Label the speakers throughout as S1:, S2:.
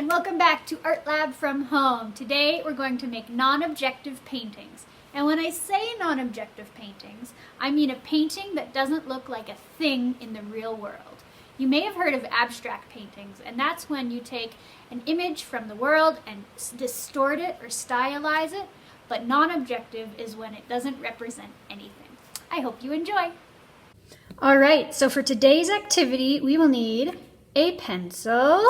S1: and welcome back to ARTLab from home. Today we're going to make non-objective paintings. And when I say non-objective paintings, I mean a painting that doesn't look like a thing in the real world. You may have heard of abstract paintings, and that's when you take an image from the world and distort it or stylize it, but non-objective is when it doesn't represent anything. I hope you enjoy. Alright, so for today's activity we will need a pencil,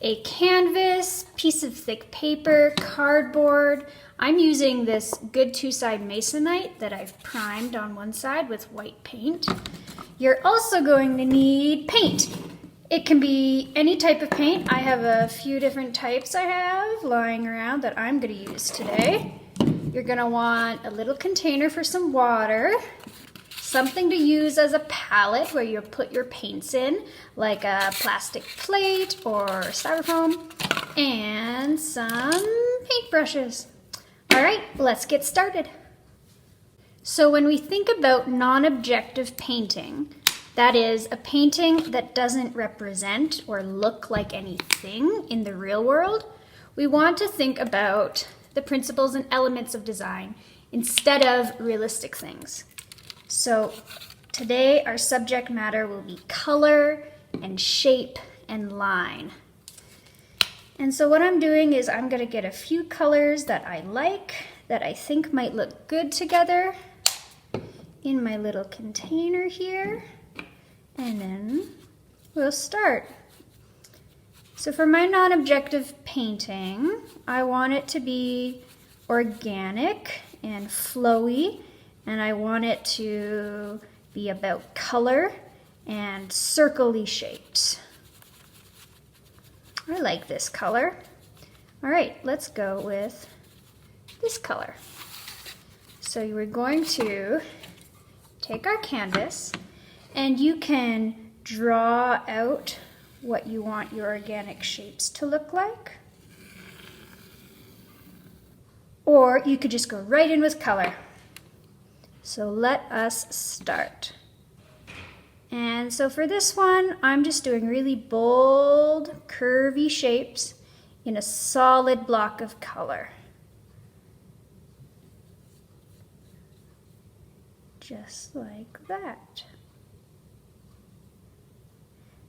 S1: a canvas, piece of thick paper, cardboard. I'm using this good two-side masonite that I've primed on one side with white paint. You're also going to need paint. It can be any type of paint. I have a few different types I have lying around that I'm going to use today. You're going to want a little container for some water, something to use as a palette where you put your paints in, like a plastic plate or styrofoam, and some paintbrushes. All right, let's get started. So when we think about non-objective painting, that is a painting that doesn't represent or look like anything in the real world, we want to think about the principles and elements of design instead of realistic things. So today our subject matter will be color and shape and line. And so what I'm doing is I'm going to get a few colors that I like, that I think might look good together in my little container here, and then we'll start. So for my non-objective painting, I want it to be organic and flowy, and I want it to be about color and circle-y shapes. I like this color. All right, let's go with this color. So we're going to take our canvas, and you can draw out what you want your organic shapes to look like. Or you could just go right in with color. So let us start. And so for this one, I'm just doing really bold, curvy shapes in a solid block of color. Just like that.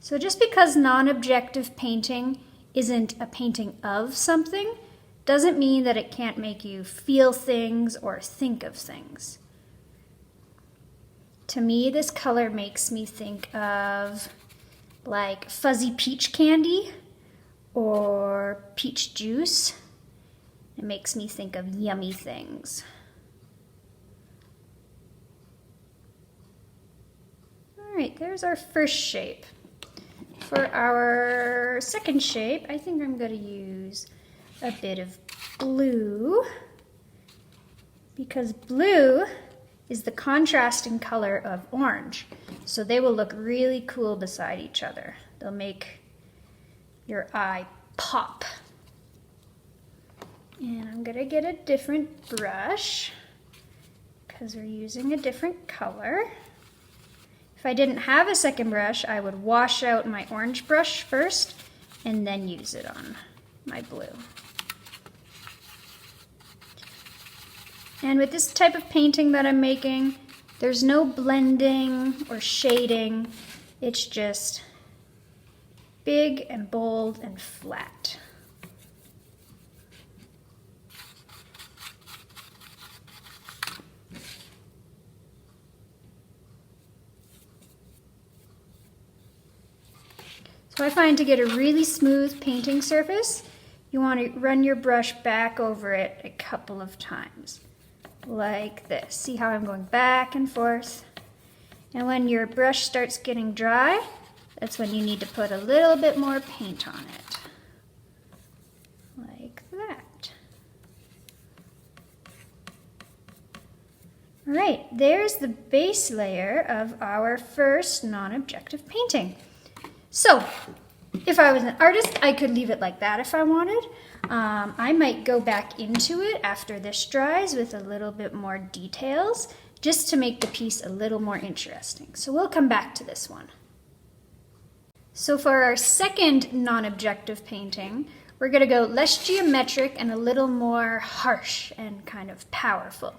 S1: So just because non-objective painting isn't a painting of something, doesn't mean that it can't make you feel things or think of things. To me, this color makes me think of like fuzzy peach candy or peach juice. It makes me think of yummy things. All right, there's our first shape. For our second shape, I think I'm going to use a bit of blue, because blue is the contrasting color of orange. So they will look really cool beside each other. They'll make your eye pop. And I'm gonna get a different brush because we're using a different color. If I didn't have a second brush, I would wash out my orange brush first and then use it on my blue. And with this type of painting that I'm making, there's no blending or shading. It's just big and bold and flat. So I find to get a really smooth painting surface, you want to run your brush back over it a couple of times. Like this. See how I'm going back and forth? And when your brush starts getting dry, that's when you need to put a little bit more paint on it. Like that. All right, there's the base layer of our first non-objective painting. So, if I was an artist, I could leave it like that if I wanted. I might go back into it after this dries with a little bit more details, just to make the piece a little more interesting. So we'll come back to this one. So for our second non-objective painting, we're going to go less geometric and a little more harsh and kind of powerful.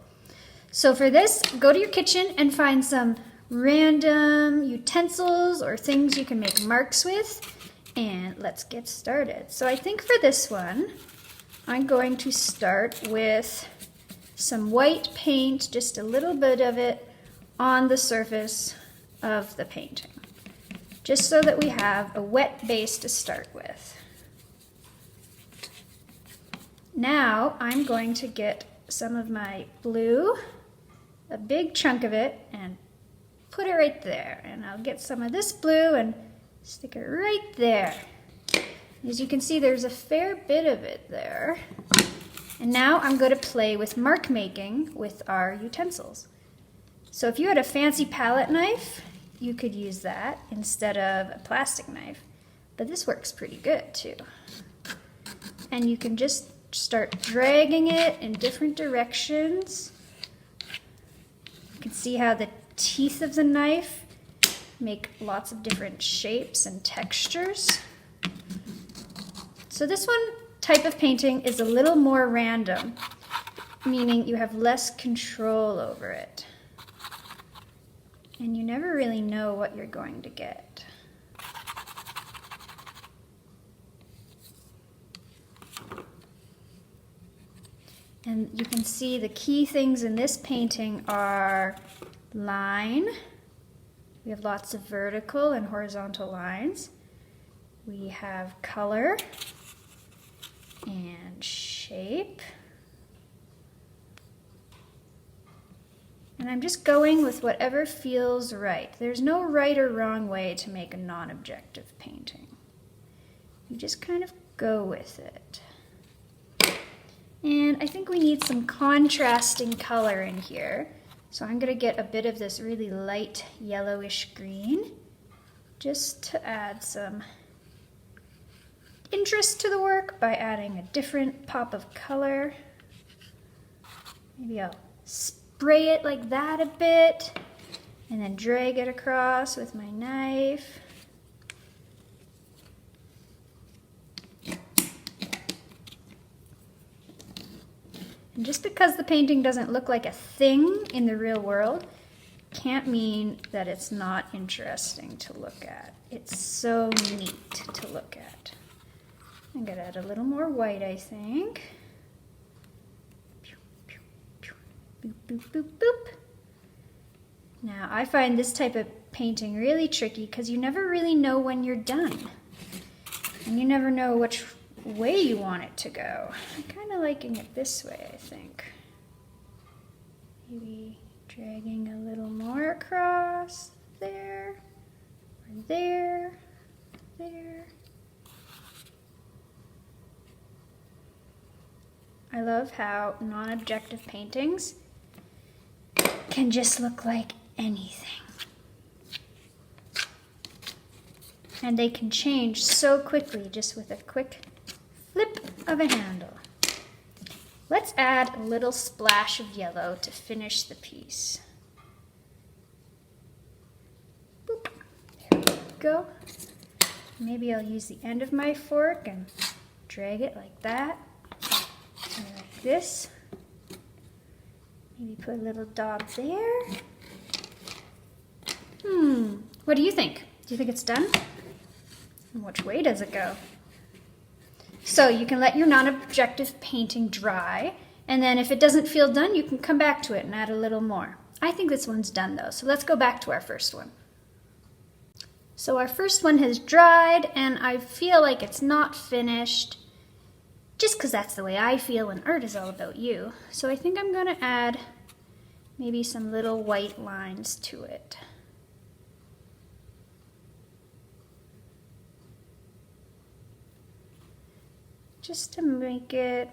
S1: So for this, go to your kitchen and find some random utensils or things you can make marks with, and let's get started. So I think for this one, I'm going to start with some white paint, just a little bit of it on the surface of the painting, just so that we have a wet base to start with. Now I'm going to get some of my blue, a big chunk of it, and put it right there. And I'll get some of this blue and stick it right there. As you can see, there's a fair bit of it there. And now I'm going to play with mark making with our utensils. So if you had a fancy palette knife, you could use that instead of a plastic knife. But this works pretty good too. And you can just start dragging it in different directions. You can see how the teeth of the knife make lots of different shapes and textures. So this one type of painting is a little more random, meaning you have less control over it. And you never really know what you're going to get. And you can see the key things in this painting are line. We have lots of vertical and horizontal lines. We have color and shape. And I'm just going with whatever feels right. There's no right or wrong way to make a non-objective painting. You just kind of go with it. And I think we need some contrasting color in here. So I'm going to get a bit of this really light yellowish green just to add some interest to the work by adding a different pop of color. Maybe I'll spray it like that a bit and then drag it across with my knife. And just because the painting doesn't look like a thing in the real world, can't mean that it's not interesting to look at. It's so neat to look at. I'm going to add a little more white, I think. Boop, boop, boop, boop. Now, I find this type of painting really tricky because you never really know when you're done. And you never know which way you want it to go. I'm kind of liking it this way, I think. Maybe dragging a little more across there, or there, there. I love how non-objective paintings can just look like anything. And they can change so quickly just with a quick flip of a handle. Let's add a little splash of yellow to finish the piece. Boop. There we go. Maybe I'll use the end of my fork and drag it like that. And like this. Maybe put a little dot there. What do you think? Do you think it's done? And which way does it go? So you can let your non-objective painting dry, and then if it doesn't feel done, you can come back to it and add a little more. I think this one's done though, so let's go back to our first one. So our first one has dried, and I feel like it's not finished, just because that's the way I feel, and art is all about you. So I think I'm going to add maybe some little white lines to it. Just to make it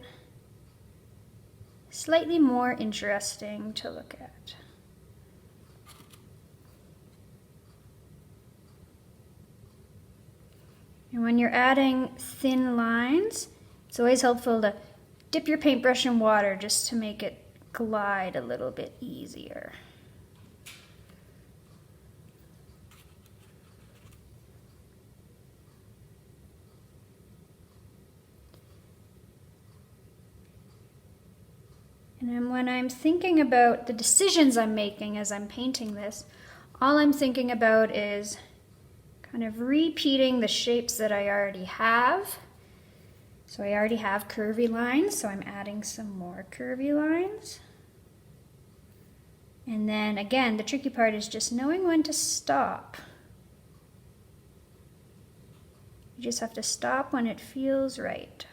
S1: slightly more interesting to look at. And when you're adding thin lines, it's always helpful to dip your paintbrush in water just to make it glide a little bit easier. And when I'm thinking about the decisions I'm making as I'm painting this, all I'm thinking about is kind of repeating the shapes that I already have. So I already have curvy lines, so I'm adding some more curvy lines. And then again, the tricky part is just knowing when to stop. You just have to stop when it feels right.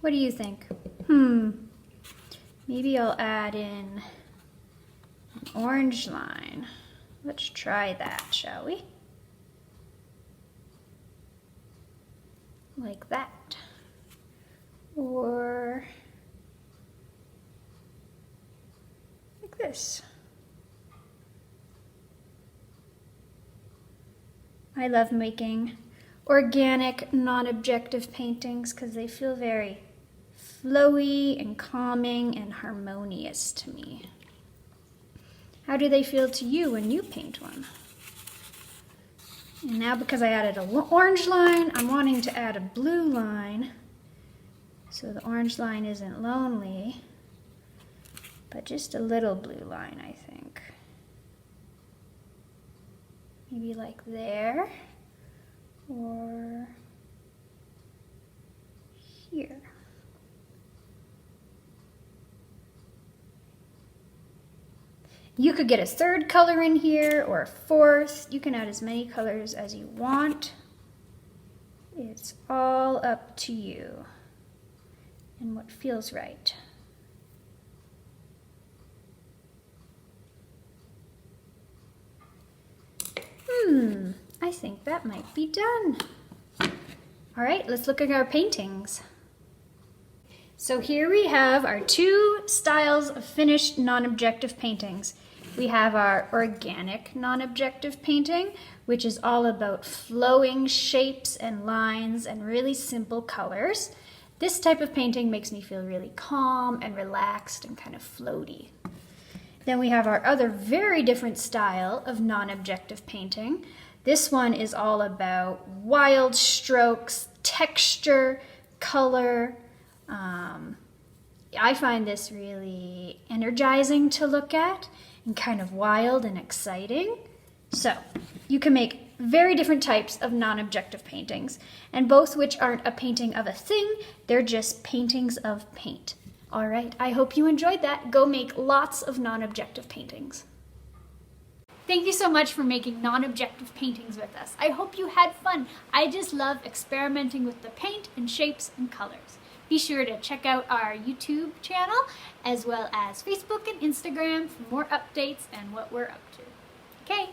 S1: What do you think? Maybe I'll add in an orange line. Let's try that, shall we? Like that. Or like this. I love making organic, non-objective paintings because they feel very flowy and calming and harmonious to me. How do they feel to you when you paint one? And now because I added an orange line, I'm wanting to add a blue line so the orange line isn't lonely, but just a little blue line, I think. Maybe like there, or here. You could get a third color in here, or a fourth. You can add as many colors as you want. It's all up to you and what feels right. I think that might be done. All right, let's look at our paintings. So here we have our two styles of finished non-objective paintings. We have our organic non-objective painting, which is all about flowing shapes and lines and really simple colors. This type of painting makes me feel really calm and relaxed and kind of floaty. Then we have our other very different style of non-objective painting. This one is all about wild strokes, texture, color. I find this really energizing to look at and kind of wild and exciting. So you can make very different types of non-objective paintings, and both which aren't a painting of a thing, they're just paintings of paint. All right, I hope you enjoyed that. Go make lots of non-objective paintings. Thank you so much for making non-objective paintings with us. I hope you had fun. I just love experimenting with the paint and shapes and colors. Be sure to check out our YouTube channel as well as Facebook and Instagram for more updates and what we're up to. Okay,